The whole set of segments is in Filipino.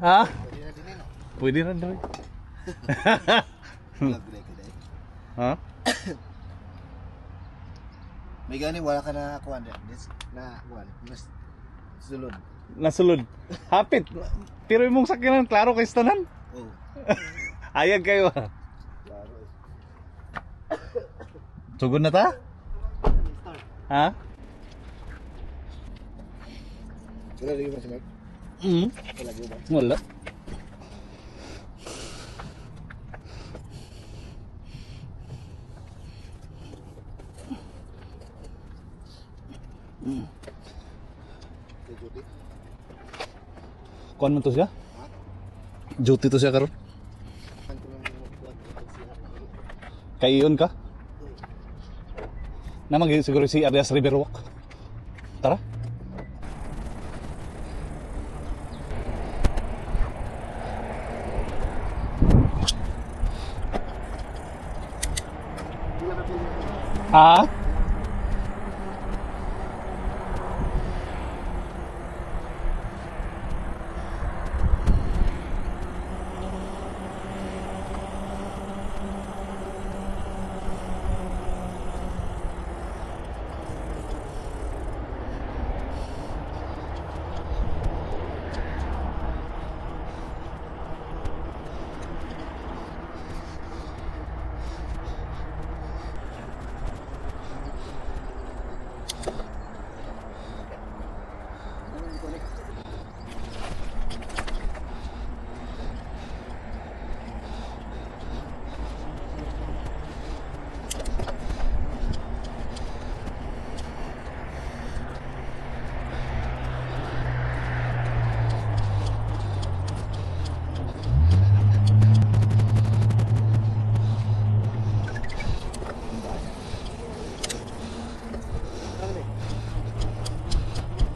Ha? Pwede na din no. Pwede rin daw. Vlog break day. Ha? May gani wala ka na kuan na kuan. Mas sulod. Nasulod. Hapit. Pero imong sakyanan klaro kay tanan. Oh. Ayag kayo. Klaro. Sugod na ta? Ha? Wala lagi ba si Mike? Wala lagi ba? Wala. Duty. Kuan man to siya? Duty to siya karon. Kanto lang mo kuan siya. Kaiyon ka? Namang siguro si Arias Riverwalk. Tara. Ha?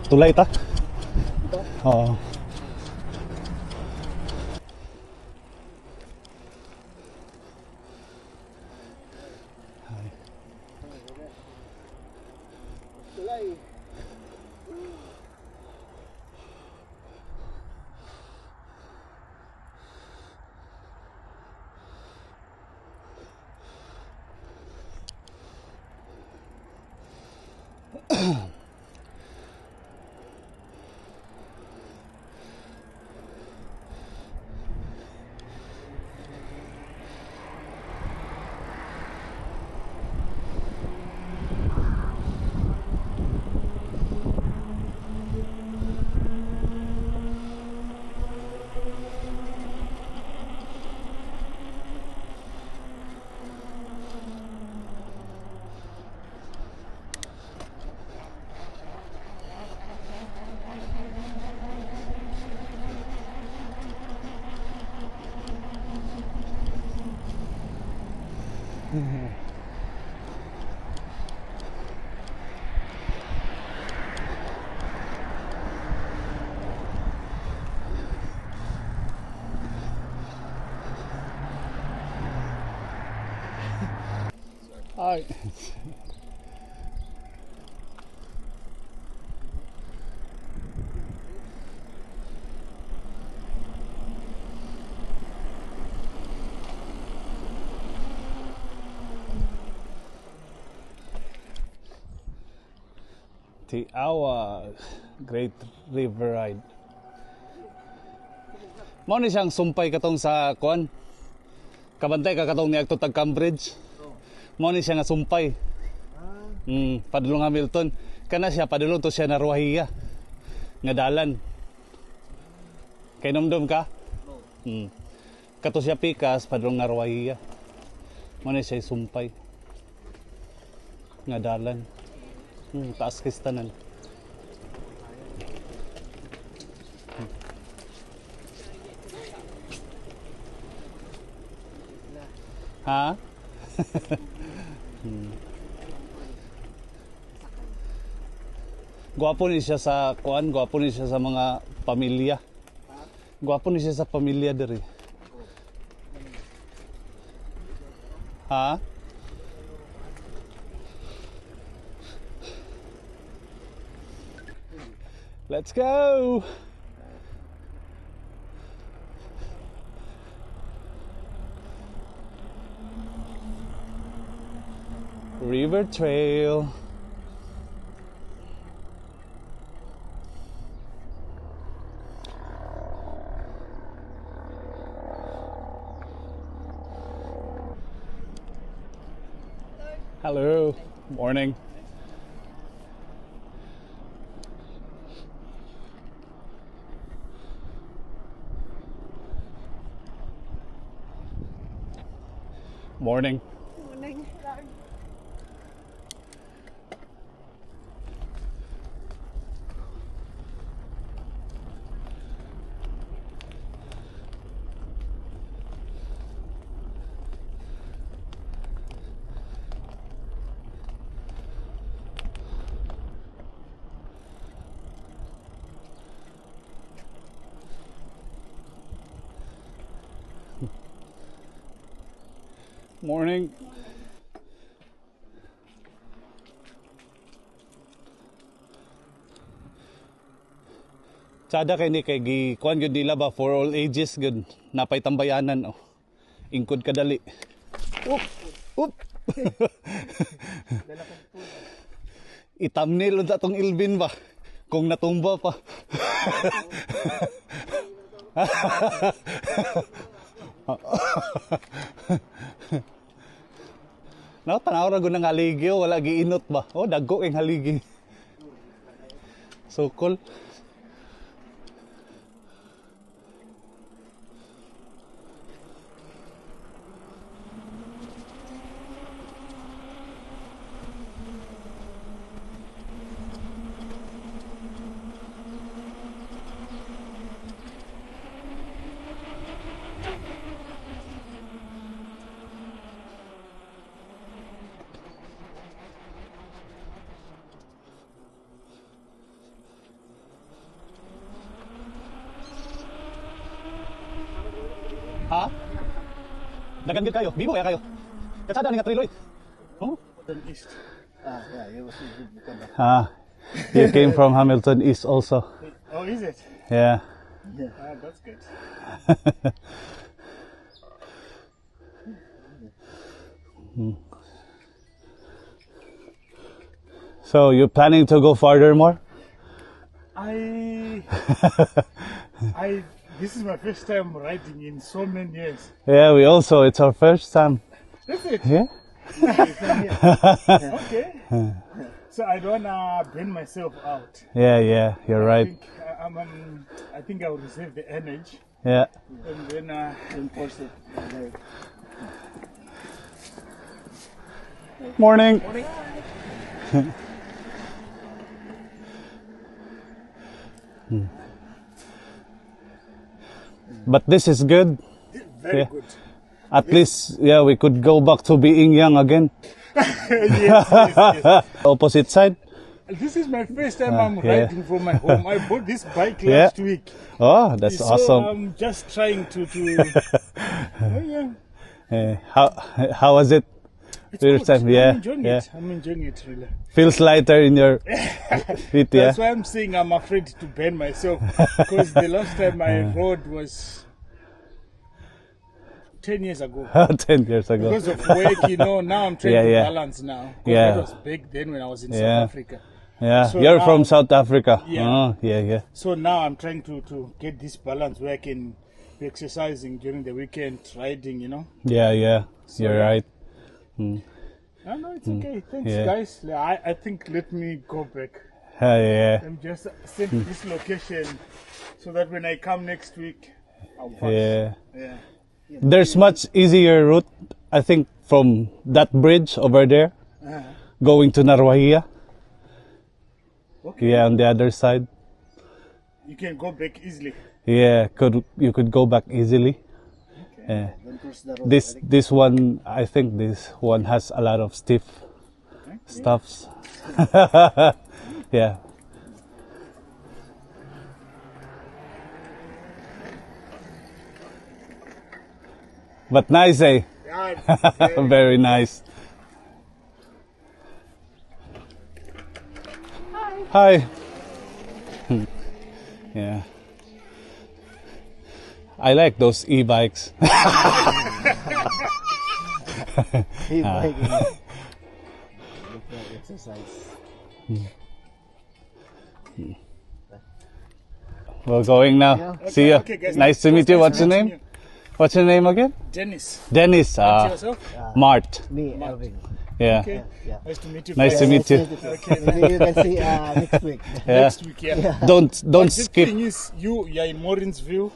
Tulay ta? Oo. Tulay. Ay. Tiawa Great River Ride. Mao ni siyang sumpay katong sa kuan. Kabantay ka katong niadto tag Cambridge. Mao ni siya nga sumpay. Padulong Hamilton. Kana siya padulong to siya na Ruahiya. Nga dalan. Kay nomdom ka? Kato siya pikas padulong na Ruahiya. Mao ni siya sumpay. Nga dalan. Taas kistanan. Ha? Gwapo ni siya sa kuan, gwapo ni siya sa mga pamilya. Gwapo ni siya sa pamilya diri. Ha? Let's go! River Trail. Hello. Morning. Morning. Morning. Morning. Tsada kay ni kay gi kuan gyud nila ba for all ages gyud napay tambayanan oh. Ingkod kadali. Oop. Oop. I-thumbnail unta tong Ilvin ba kung natumba pa. No, tanaw ra gud ng haligi oh, wala giinot ba. Oh, dagko kay haligi. So cool. Ha? Dagan gid kayo. Bibo kaya kayo. Katsada ni nga triloy. Oh. East. Yeah, it was good. Ah. You came from Hamilton East also. Oh, is it? Yeah. That's good. So you planning to go farther more? This is my first time riding in so many years. Yeah, we also. It's our first time. That's it. Yeah. Okay. So I don't wanna burn myself out. Yeah, yeah. You're right. I think I will reserve the energy Yeah. and then Enforce it. Morning. But this is good. very Yeah. good. At least, yeah, we could go back to being young again. Yes. Opposite side. This is my first time I'm yeah. riding from my home. I bought this bike Yeah. last week. Oh, that's So awesome. I'm just trying to oh, yeah. How was it? It's First good. time, yeah, I'm enjoying yeah. it. I'm enjoying it really. Feels lighter in your feet, yeah. That's why I'm saying I'm afraid to burn myself because the last time I rode was 10 years ago. 10 years ago. Because of work, now I'm trying Yeah, to yeah. balance now. 'Cause Yeah. that was big then when I was in Yeah. South Africa. Yeah, So you're now- from South Africa. Yeah. Oh, yeah, yeah. So now I'm trying to get this balance where I can be exercising during the weekend, riding, Yeah, yeah. You're yeah. right. No, it's okay. Thanks, Yeah. guys. I think let me go back. Yeah, I'm just send this location so that when I come next week, I'll pass. yeah. Yeah. There's much easier route, I think, from that bridge over there, going to Narwahia. Okay. Yeah, on the other side. You can go back easily. Yeah, you could go back easily. Yeah. Don't cross the road. This one, I think this one has a lot of stiff stuffs. Yeah. But nice, eh? Yeah, Very nice. Hi. Yeah. I like those e-bikes. exercise. We're going now. See you. Okay, guys. Nice to meet you. What's your Nice to name? meet What's your name again? Dennis. Dennis. Yourself? Mart. Me, Elvin. Yeah. Okay. Yeah. Nice to meet you. Nice guys. to meet you. Maybe you can see next week. Yeah. Next week, yeah. Don't The skip. thing is, you're in Morinsville.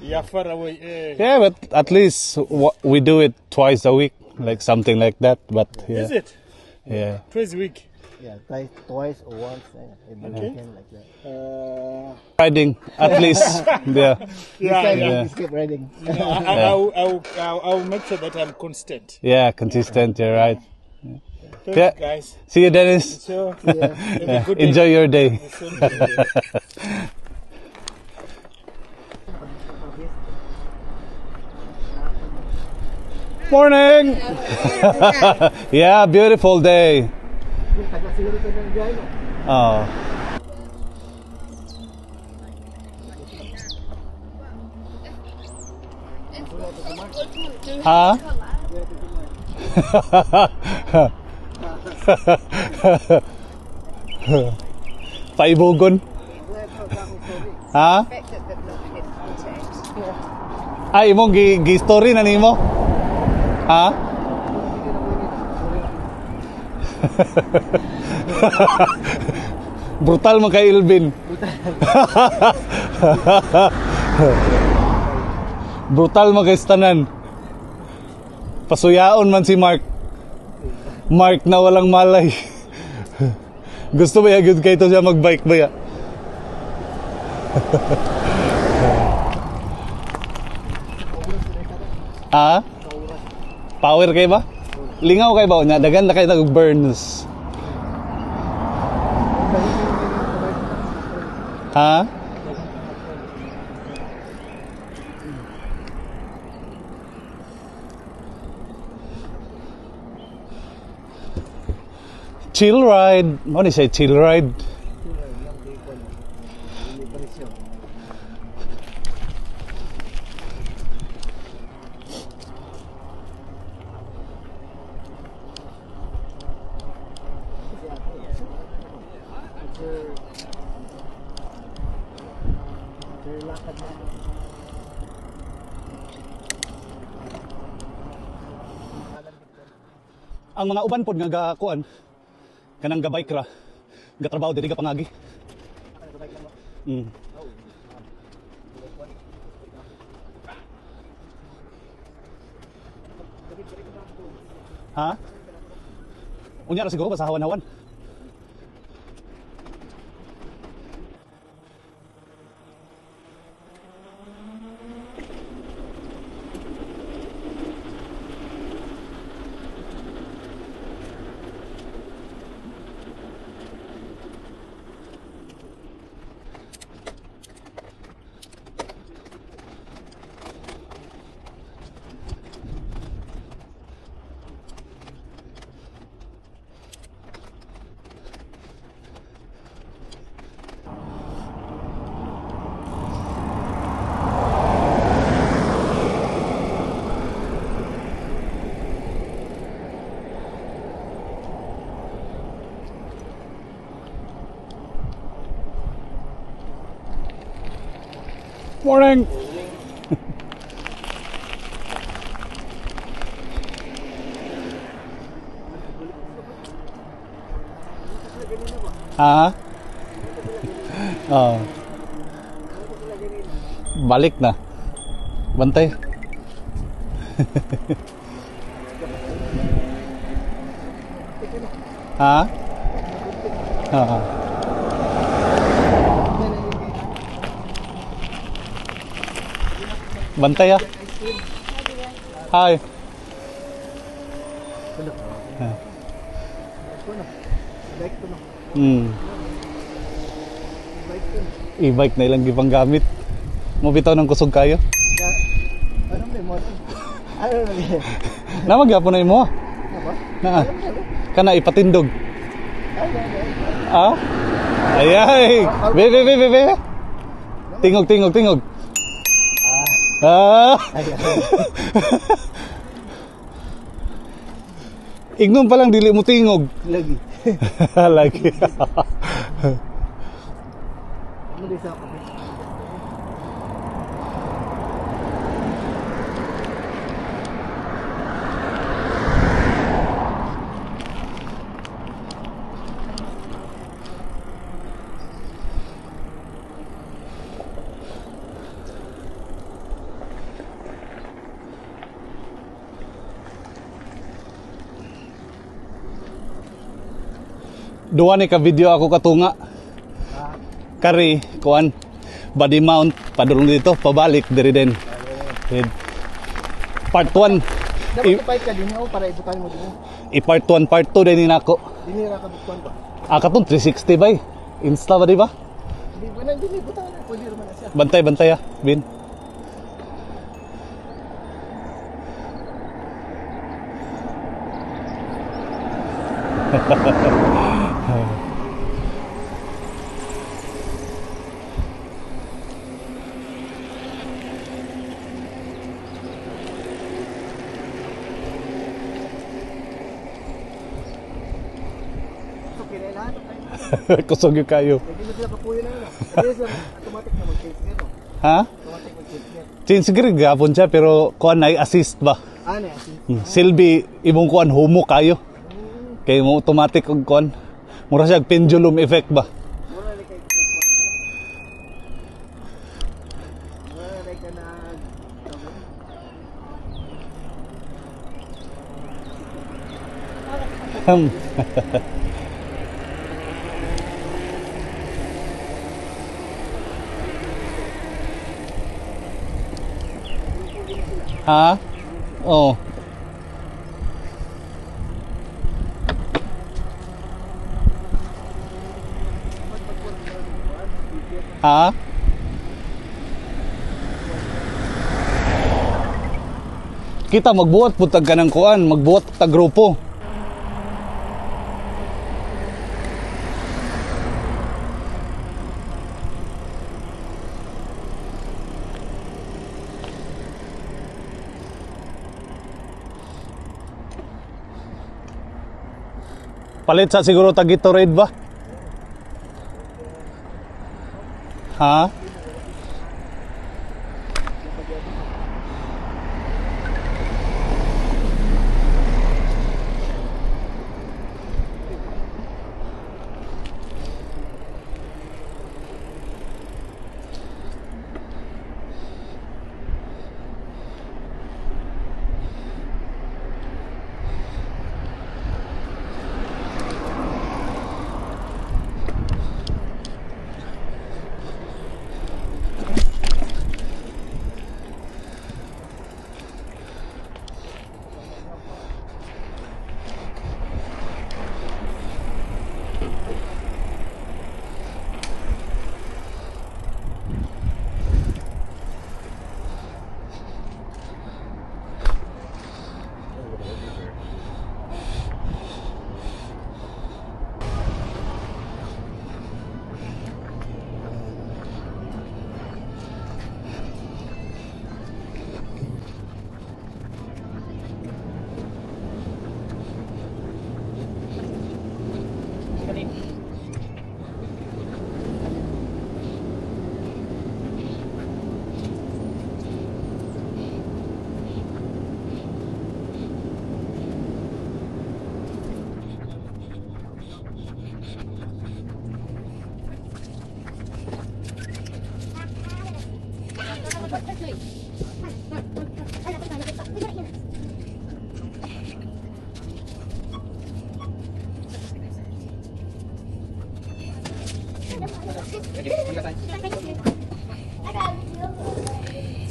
You're far away. Yeah, but at least we do it twice a week, like something like that. But yeah, Is it? yeah. Twice a week. Yeah, twice or once. Every weekend like that. Riding at least. Yeah. This time yeah. we skip riding. I'll make sure that I'm constant. Yeah, consistent. You're right. Thank Yeah. you, guys. See you, Dennis. So, Yeah. have a good day. Enjoy your day. Morning. Yeah, beautiful day. Oh. Huh? Paibugon. Ha? Ay, imong gi-story na nimo? Ha? Brutal man kay Ilvin. Brutal man kay Stanan. Pasuyaon man si Mark. Mark na walang malay. Gusto ba yagod kayo siya magbike ba ya? Ha? Power kayo ba? Lingaw kayo ba? Dagan na kayo nag-burns. Ha? Chill ride. What do you say? Chill ride. Ang mga uban pod nga gakuan kanang gabike ra gatrabaho diri ka pangagi. Ha? Unya ra siguro ba sa hawan-hawan? Morning. Ha? Oh. Balik na. Bantay. Ha? Ha. Bantay ah. Hi. E-bike na ilang gipang gamit. Mo bitaw ng kusog kayo. Ano may mo? Ano na? Namagyapo na imo. Na. Kana ipatindog. Ah? Ayay. Be. Tingog. Ah. Ignon pa lang dili mo tingog. Lagi. Lagi. Ano din sa ako? Duwa ni ka video ako katunga. Kari, kuan. Body mount, padulong dito, pabalik, diri din. Part 1. Dapat ipahit ka din ako para ibutan mo din. I-part 1, part 2 din nako. Dinira ka butuan ba? Katong 360 bay. Insta ba di ba? Hindi ba na dinibutan na? Pwede naman na siya. Bantay, bantay ah, Bin. So, kinailangan tayo. Kusog yung kayo. Hindi na sila kapuyo na yun. Hindi sila automatic na mag-change nga no? Ha? Automatic mag-change nga. Change grid gapon siya pero kuan na assist ba? Ano yan? Silbi imong kuan humo kayo. Kay mo automatic og kuan. Mura siya pendulum effect ba? Mura na kay Mura na ka na Ha? Oh. Ha? Kita magbuhat putag ka ng kuan, magbuhat ta grupo. Palit sa siguro tag Gatorade ba? Ha?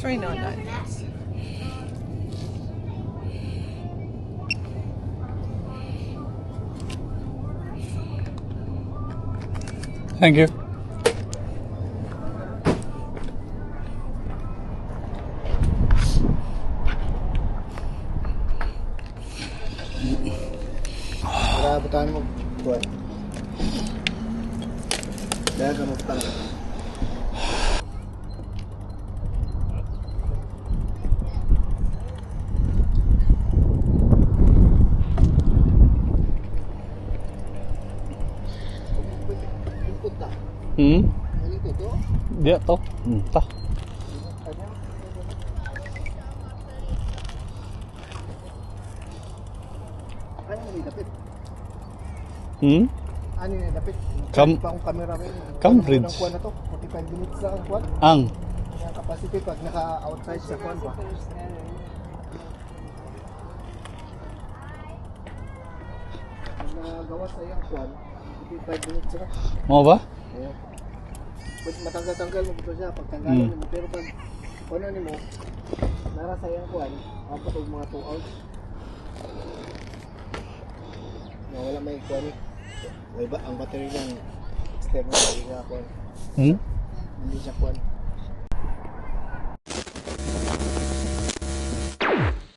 Sorry, no, not nice. Thank you. para butan mo buwan. Dahil ka mo butan. ito. Dia to. Ta. Ano na dapit? Hmm? Ano na dapit? Kam- pa akong camera rin. Cambridge. Ang kuwan na to, 45 minutes lang ang kuwan. Ang. Ang capacity pag naka-outside sa kuwan ba? Pag nagawa sa iyang kuwan, 45 minutes lang. Mo ba? Ayan. Pwede matanggal-tanggal mo ito siya, pagtanggalan mo. Pero pag ano ni mo, nara sa iyang kuwan, kapag mga 2 hours. Wala may kuwan eh. May ba, ang battery ng external, hindi siya kuwan. Hmm? Hindi siya kuwan.